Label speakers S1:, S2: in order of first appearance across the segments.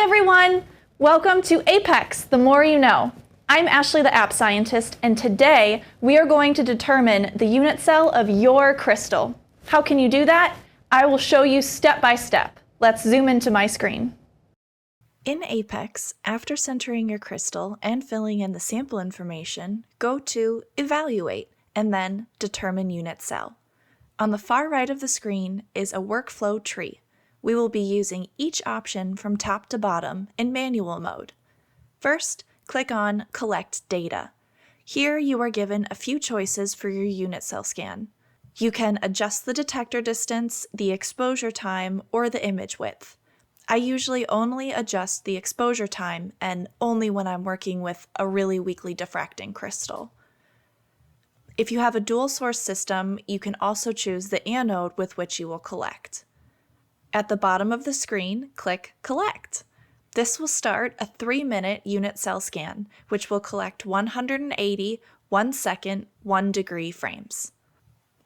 S1: everyone! Welcome to Apex, the more you know. I'm Ashley, the app scientist, and today we are going to determine the unit cell of your crystal. How can you do that? I will show you step by step. Let's zoom into my screen. In Apex, after centering your crystal and filling in the sample information, go to Evaluate and then Determine Unit Cell. On the far right of the screen is a workflow tree. We will be using each option from top to bottom in manual mode. First, click on Collect Data. Here you are given a few choices for your unit cell scan. You can adjust the detector distance, the exposure time, or the image width. I usually only adjust the exposure time and only when I'm working with a really weakly diffracting crystal. If you have a dual source system, you can also choose the anode with which you will collect. At the bottom of the screen, click Collect. This will start a 3-minute unit cell scan, which will collect 180 1-second, 1-degree frames.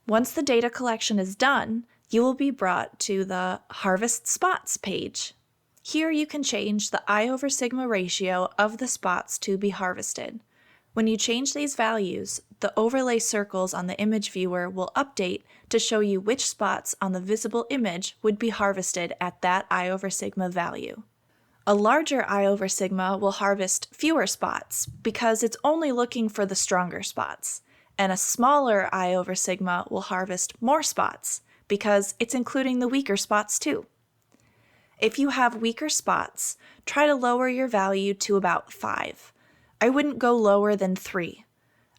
S1: Once the data collection is done, you will be brought to the Harvest Spots page. Here you can change the I/sigma ratio of the spots to be harvested. When you change these values, the overlay circles on the image viewer will update to show you which spots on the visible image would be harvested at that I/sigma value. A larger I/sigma will harvest fewer spots because it's only looking for the stronger spots, and a smaller I/sigma will harvest more spots because it's including the weaker spots too. If you have weaker spots, try to lower your value to about 5. I wouldn't go lower than 3.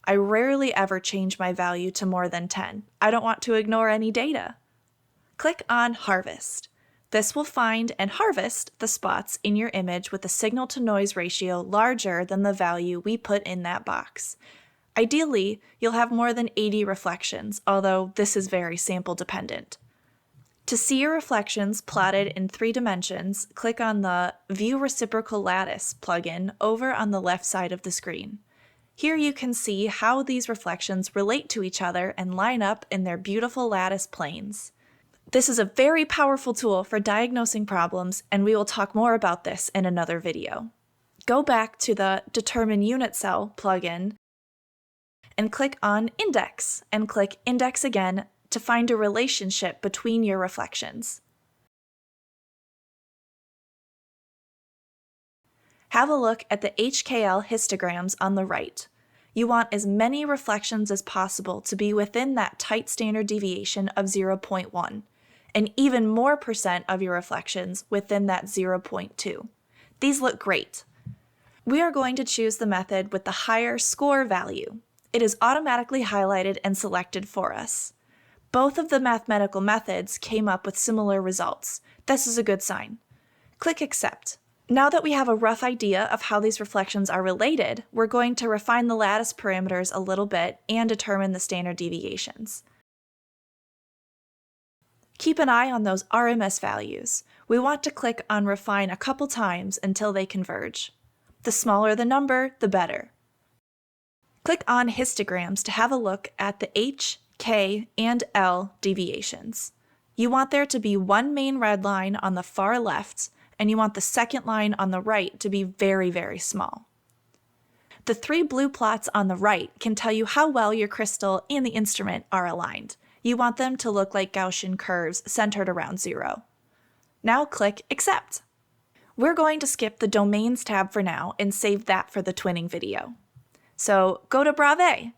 S1: I rarely ever change my value to more than 10. I don't want to ignore any data. Click on Harvest. This will find and harvest the spots in your image with a signal-to-noise ratio larger than the value we put in that box. Ideally, you'll have more than 80 reflections, although this is very sample dependent. To see your reflections plotted in 3 dimensions, click on the View Reciprocal Lattice plugin over on the left side of the screen. Here you can see how these reflections relate to each other and line up in their beautiful lattice planes. This is a very powerful tool for diagnosing problems, and we will talk more about this in another video. Go back to the Determine Unit Cell plugin and click on Index, and click Index again to find a relationship between your reflections. Have a look at the HKL histograms on the right. You want as many reflections as possible to be within that tight standard deviation of 0.1, and even more percent of your reflections within that 0.2. These look great. We are going to choose the method with the higher score value. It is automatically highlighted and selected for us. Both of the mathematical methods came up with similar results. This is a good sign. Click Accept. Now that we have a rough idea of how these reflections are related, we're going to refine the lattice parameters a little bit and determine the standard deviations. Keep an eye on those RMS values. We want to click on Refine a couple times until they converge. The smaller the number, the better. Click on Histograms to have a look at the H, K, and L deviations. You want there to be one main red line on the far left, and you want the second line on the right to be very, very small. The 3 blue plots on the right can tell you how well your crystal and the instrument are aligned. You want them to look like Gaussian curves centered around 0. Now click Accept. We're going to skip the Domains tab for now and save that for the twinning video. So go to Bravais.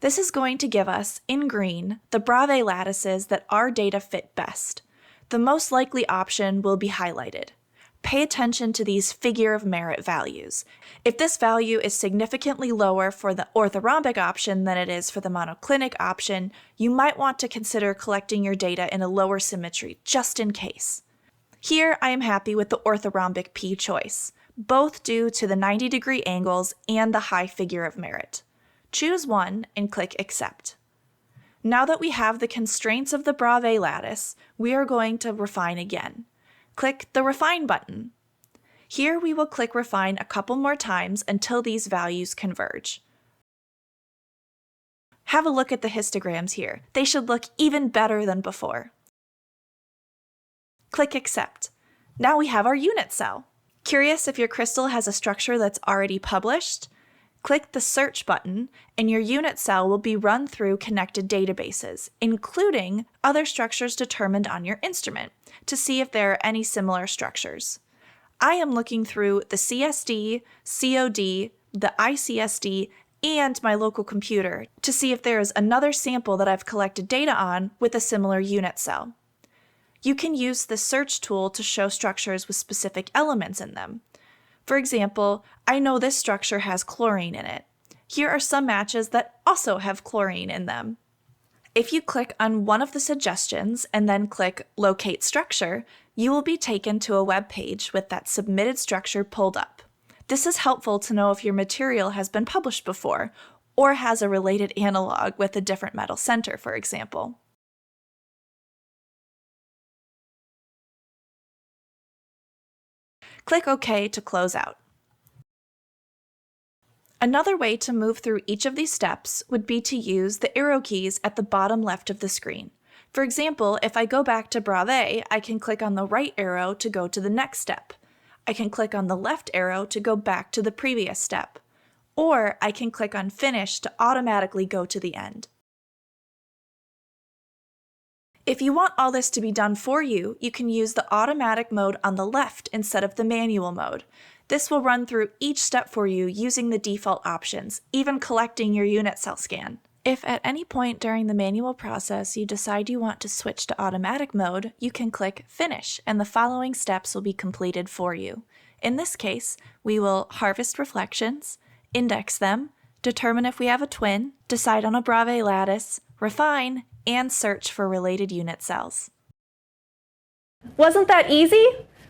S1: This is going to give us, in green, the Bravais lattices that our data fit best. The most likely option will be highlighted. Pay attention to these figure of merit values. If this value is significantly lower for the orthorhombic option than it is for the monoclinic option, you might want to consider collecting your data in a lower symmetry, just in case. Here, I am happy with the orthorhombic P choice, both due to the 90-degree angles and the high figure of merit. Choose one and click Accept. Now that we have the constraints of the Bravais lattice, we are going to refine again. Click the Refine button. Here we will click Refine a couple more times until these values converge. Have a look at the histograms here. They should look even better than before. Click Accept. Now we have our unit cell. Curious if your crystal has a structure that's already published? Click the Search button, and your unit cell will be run through connected databases, including other structures determined on your instrument, to see if there are any similar structures. I am looking through the CSD, COD, the ICSD, and my local computer to see if there is another sample that I've collected data on with a similar unit cell. You can use the search tool to show structures with specific elements in them. For example, I know this structure has chlorine in it. Here are some matches that also have chlorine in them. If you click on one of the suggestions and then click Locate Structure, you will be taken to a web page with that submitted structure pulled up. This is helpful to know if your material has been published before or has a related analog with a different metal center, for example. Click OK to close out. Another way to move through each of these steps would be to use the arrow keys at the bottom left of the screen. For example, if I go back to Bravais, I can click on the right arrow to go to the next step. I can click on the left arrow to go back to the previous step. Or I can click on Finish to automatically go to the end. If you want all this to be done for you, you can use the automatic mode on the left instead of the manual mode. This will run through each step for you using the default options, even collecting your unit cell scan. If at any point during the manual process you decide you want to switch to automatic mode, you can click Finish and the following steps will be completed for you. In this case, we will harvest reflections, index them, determine if we have a twin, decide on a Bravais lattice, refine, and search for related unit cells. Wasn't that easy?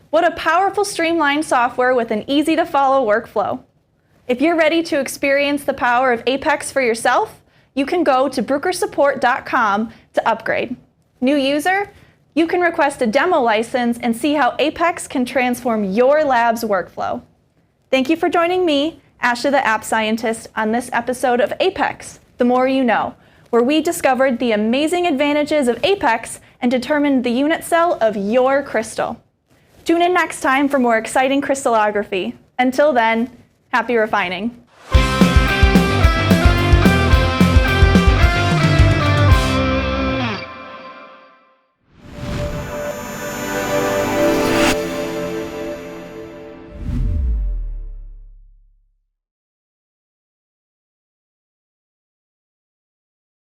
S1: What a powerful streamlined software with an easy-to-follow workflow. If you're ready to experience the power of Apex for yourself, you can go to brukersupport.com to upgrade. New user? You can request a demo license and see how Apex can transform your lab's workflow. Thank you for joining me, Ashley the App Scientist, on this episode of Apex, The More You Know, where we discovered the amazing advantages of Apex and determined the unit cell of your crystal. Tune in next time for more exciting crystallography. Until then, happy refining.